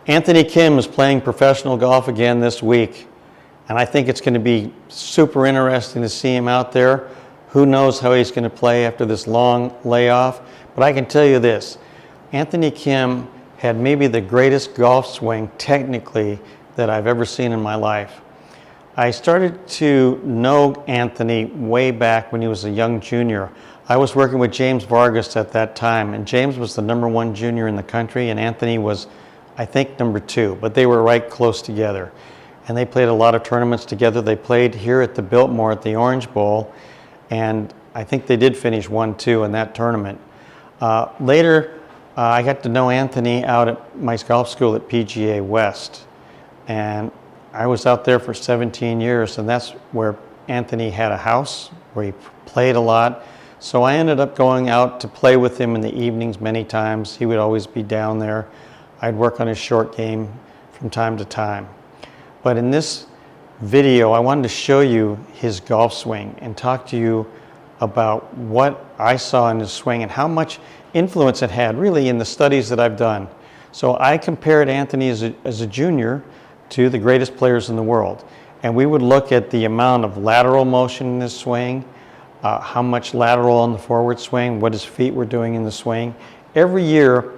Anthony Kim is playing professional golf again this week, and I think it's going to be super interesting to see him out there. Who knows how he's going to play after this long layoff, but I can tell you this, Anthony Kim had maybe the greatest golf swing technically that I've ever seen in my life. I started to know Anthony way back when he was a young junior. I was working with James Vargas at that time, and James was the #1 junior in the country, and Anthony was, I think, #2, but they were right close together. And they played a lot of tournaments together. They played here at the Biltmore at the Orange Bowl, and I think they did finish 1-2 in that tournament. Later, I got to know Anthony out at my golf school at PGA West, and I was out there for 17 years, and that's where Anthony had a house, where he played a lot. So I ended up going out to play with him in the evenings many times. He would always be down there. I'd work on his short game from time to time. But in this video, I wanted to show you his golf swing and talk to you about what I saw in his swing and how much influence it had really in the studies that I've done. So I compared Anthony as a junior to the greatest players in the world. And we would look at the amount of lateral motion in his swing, how much lateral on the forward swing, what his feet were doing in the swing. Every year,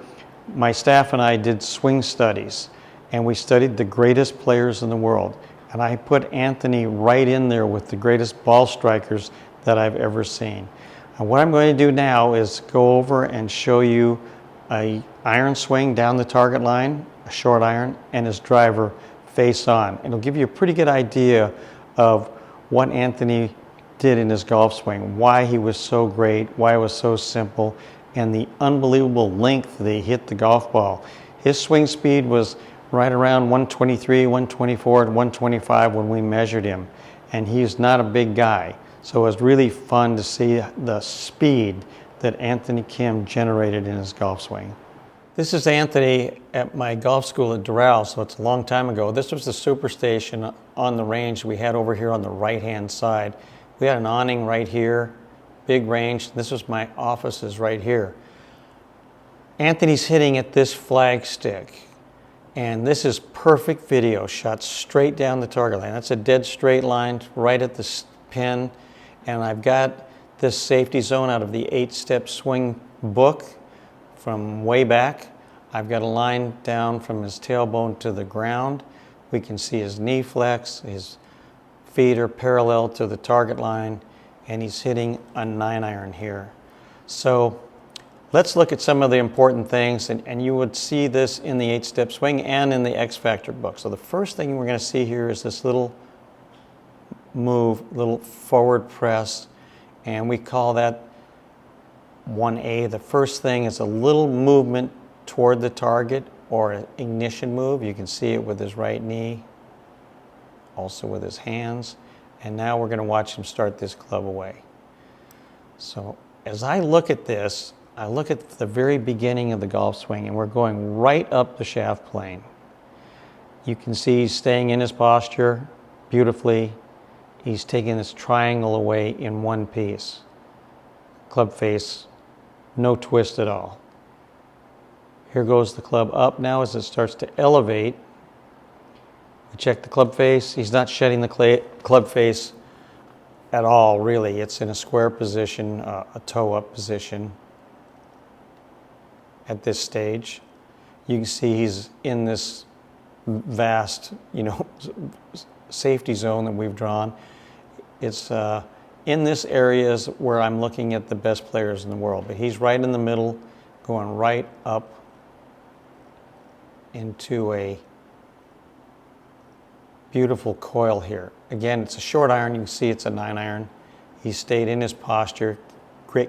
my staff and I did swing studies, and we studied the greatest players in the world. And I put Anthony right in there with the greatest ball strikers that I've ever seen. And what I'm going to do now is go over and show you an iron swing down the target line, a short iron, and his driver face on. It'll give you a pretty good idea of what Anthony did in his golf swing, why he was so great, why it was so simple, and the unbelievable length that he hit the golf ball. His swing speed was right around 123, 124, and 125 when we measured him, and he's not a big guy. So it was really fun to see the speed that Anthony Kim generated in his golf swing. This is Anthony at my golf school at Doral, so it's a long time ago. This was the superstation on the range we had over here on the right-hand side. We had an awning right here, big range. This was my offices right here. Anthony's hitting at this flagstick, and this is perfect video, shot straight down the target line. That's a dead straight line right at the pin, and I've got this safety zone out of the 8-step swing book from way back. I've got a line down from his tailbone to the ground. We can see his knee flex, his feet are parallel to the target line, and he's hitting a 9-iron here. So let's look at some of the important things, and you would see this in the 8-step swing and in the X Factor book. So the first thing we're going to see here is this little move, little forward press, and we call that 1A. The first thing is a little movement toward the target, or an ignition move. You can see it with his right knee, also with his hands. And now we're going to watch him start this club away. So as I look at this, I look at the very beginning of the golf swing, and we're going right up the shaft plane. You can see he's staying in his posture beautifully. He's taking this triangle away in one piece. Club face, no twist at all. Here goes the club up now as it starts to elevate. We check the club face. He's not shedding the club face at all, really. It's in a square position, a toe-up position at this stage. You can see he's in this vast, safety zone that we've drawn. It's in this area is where I'm looking at the best players in the world, but he's right in the middle, going right up into a beautiful coil here. Again, it's a short iron. You can see it's a 9-iron. He stayed in his posture,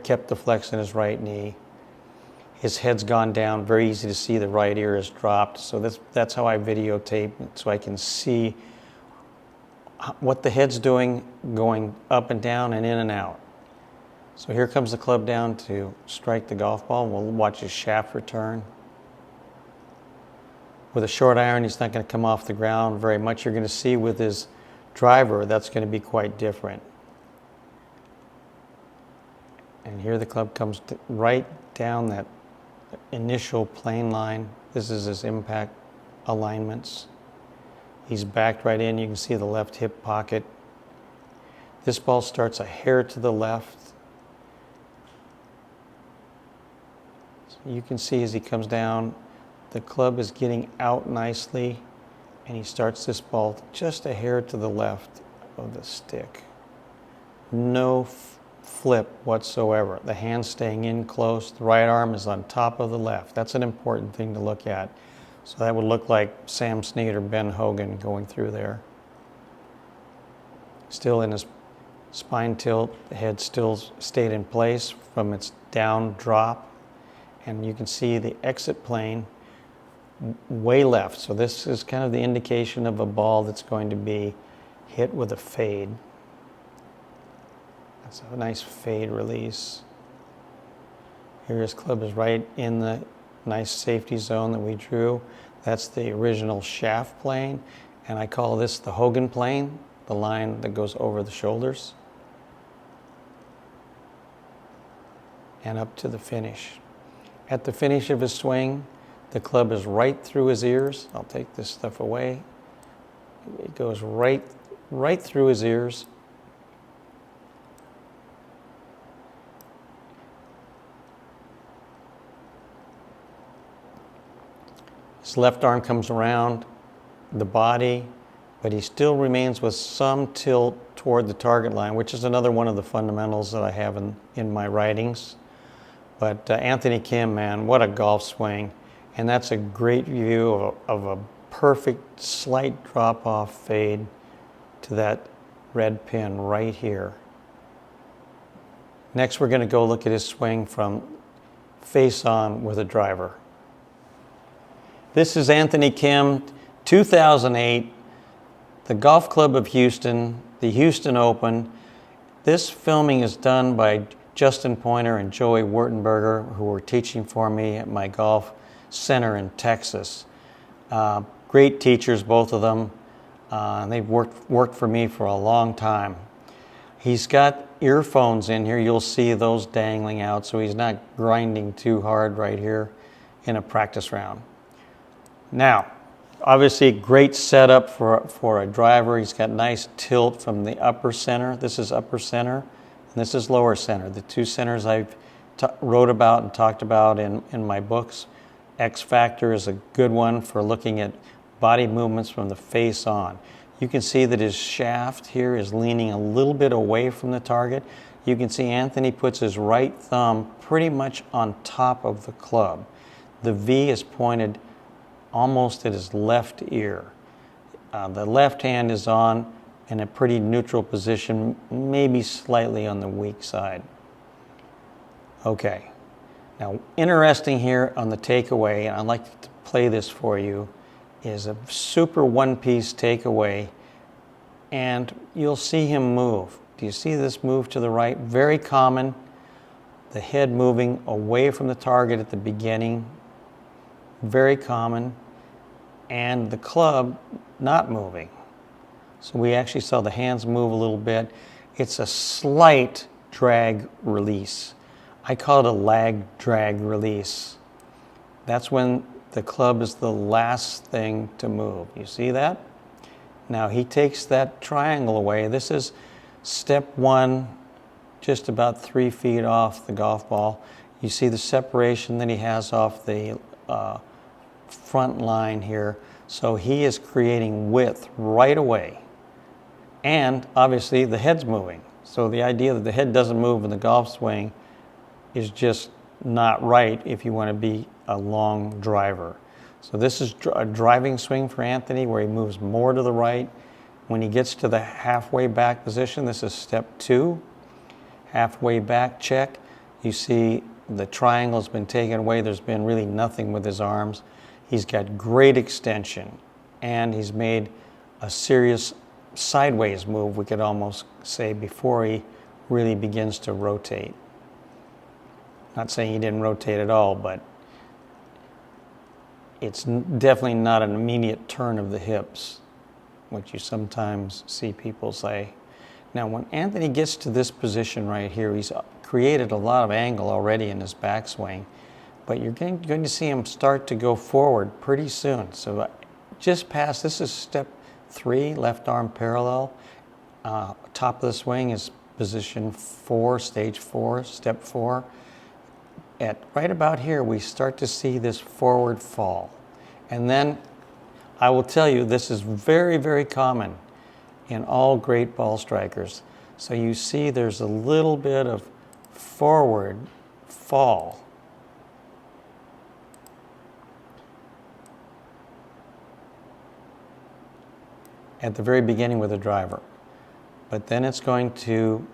kept the flex in his right knee. His head's gone down. Very easy to see the right ear is dropped. So that's how I videotape it, so I can see what the head's doing, going up and down and in and out. So here comes the club down to strike the golf ball. We'll watch his shaft return. With a short iron, he's not going to come off the ground very much. You're going to see with his driver, that's going to be quite different. And here the club comes right down that initial plane line. This is his impact alignments. He's backed right in. You can see the left hip pocket. This ball starts a hair to the left. So you can see as he comes down, the club is getting out nicely, and he starts this ball just a hair to the left of the stick. No flip whatsoever. The hand staying in close. The right arm is on top of the left. That's an important thing to look at. So that would look like Sam Snead or Ben Hogan going through there. Still in his spine tilt, the head still stayed in place from its down drop. And you can see the exit plane way left. So this is kind of the indication of a ball that's going to be hit with a fade. That's a nice fade release. Here his club is right in the nice safety zone that we drew. That's the original shaft plane, and I call this the Hogan plane, the line that goes over the shoulders and up to the finish. At the finish of his swing, the club is right through his ears. I'll take this stuff away. It goes right through his ears. His left arm comes around the body, but he still remains with some tilt toward the target line, which is another one of the fundamentals that I have in my writings. But Anthony Kim, man, what a golf swing. And that's a great view of a perfect slight drop-off fade to that red pin right here. Next, we're going to go look at his swing from face on with a driver. This is Anthony Kim, 2008, the Golf Club of Houston, the Houston Open. This filming is done by Justin Pointer and Joey Wurtenberger, who were teaching for me at my golf center in Texas. Great teachers, both of them. They've worked for me for a long time. He's got earphones in here. You'll see those dangling out, so he's not grinding too hard right here in a practice round. Now, obviously, great setup for a driver. He's got nice tilt from the upper center. This is upper center, and this is lower center. The two centers I've wrote about and talked about in my books. X Factor is a good one for looking at body movements from the face on. You can see that his shaft here is leaning a little bit away from the target. You can see Anthony puts his right thumb pretty much on top of the club. The V is pointed almost at his left ear. The left hand is on in a pretty neutral position, maybe slightly on the weak side. Okay, now interesting here on the takeaway, and I'd like to play this for you, is a super one-piece takeaway, and you'll see him move. Do you see this move to the right? Very common. The head moving away from the target at the beginning. Very common. And the club not moving. So we actually saw the hands move a little bit. It's a slight drag release. I call it a lag drag release. That's when the club is the last thing to move. You see that? Now he takes that triangle away. This is step one, just about 3 feet off the golf ball. You see the separation that he has off the front line here. So he is creating width right away. And obviously the head's moving. So the idea that the head doesn't move in the golf swing is just not right if you want to be a long driver. So this is a driving swing for Anthony where he moves more to the right. When he gets to the halfway back position, this is step 2. Halfway back check. You see the triangle's been taken away. There's been really nothing with his arms. He's got great extension, and he's made a serious sideways move, we could almost say, before he really begins to rotate. Not saying he didn't rotate at all, but it's definitely not an immediate turn of the hips, which you sometimes see people say. Now, when Anthony gets to this position right here, he's created a lot of angle already in his backswing, but you're going to see him start to go forward pretty soon. So just past, this is step 3, left arm parallel. Top of the swing is position 4, stage 4, step 4. At right about here, we start to see this forward fall. And then I will tell you, this is very, very common in all great ball strikers. So you see there's a little bit of forward fall. At the very beginning with the driver. But then it's going to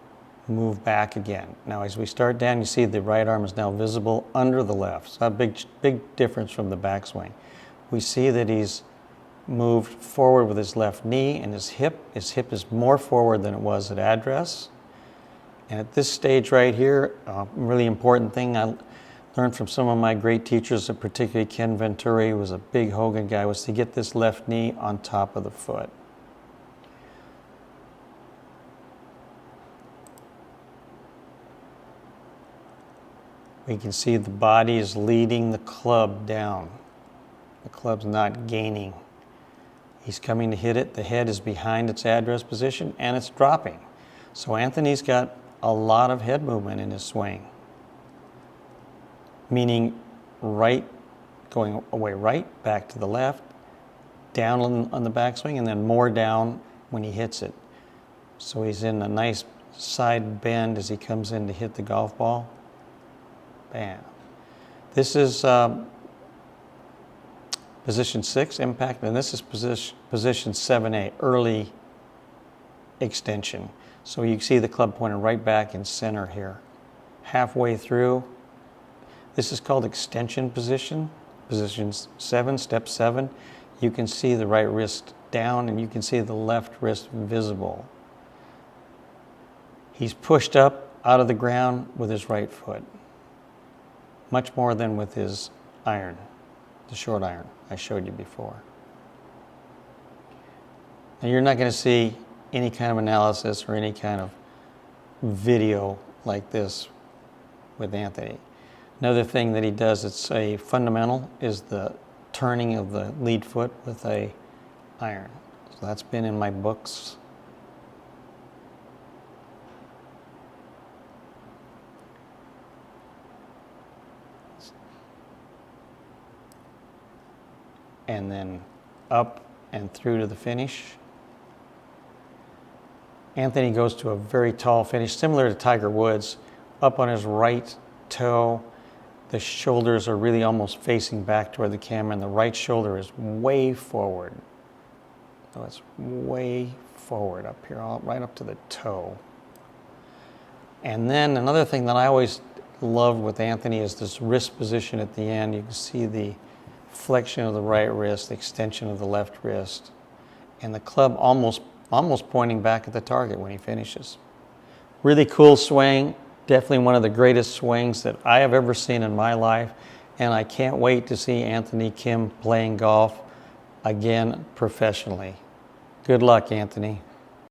move back again. Now as we start down, you see the right arm is now visible under the left. So a big difference from the backswing. We see that he's moved forward with his left knee and his hip. His hip is more forward than it was at address. And at this stage right here, a really important thing I learned from some of my great teachers, particularly Ken Venturi, who was a big Hogan guy, was to get this left knee on top of the foot. We can see the body is leading the club down. The club's not gaining. He's coming to hit it. The head is behind its address position and it's dropping. So Anthony's got a lot of head movement in his swing. Meaning right, going away right, back to the left, down on the backswing, and then more down when he hits it. So he's in a nice side bend as he comes in to hit the golf ball. Bam. This is position 6, impact, and this is position 7A, early extension. So you see the club pointed right back in center here. Halfway through, this is called extension position, position 7, step 7. You can see the right wrist down and you can see the left wrist visible. He's pushed up out of the ground with his right foot. Much more than with his iron, the short iron I showed you before. Now you're not going to see any kind of analysis or any kind of video like this with Anthony. Another thing that he does that's a fundamental is the turning of the lead foot with a iron. So that's been in my books. And then up and through to the finish. Anthony goes to a very tall finish, similar to Tiger Woods, up on his right toe. The shoulders are really almost facing back toward the camera, and the right shoulder is way forward. So it's way forward up here, right up to the toe. And then another thing that I always love with Anthony is this wrist position at the end. You can see the flexion of the right wrist, extension of the left wrist, and the club almost pointing back at the target when he finishes. Really cool swing, definitely one of the greatest swings that I have ever seen in my life, and I can't wait to see Anthony Kim playing golf again professionally. Good luck, Anthony.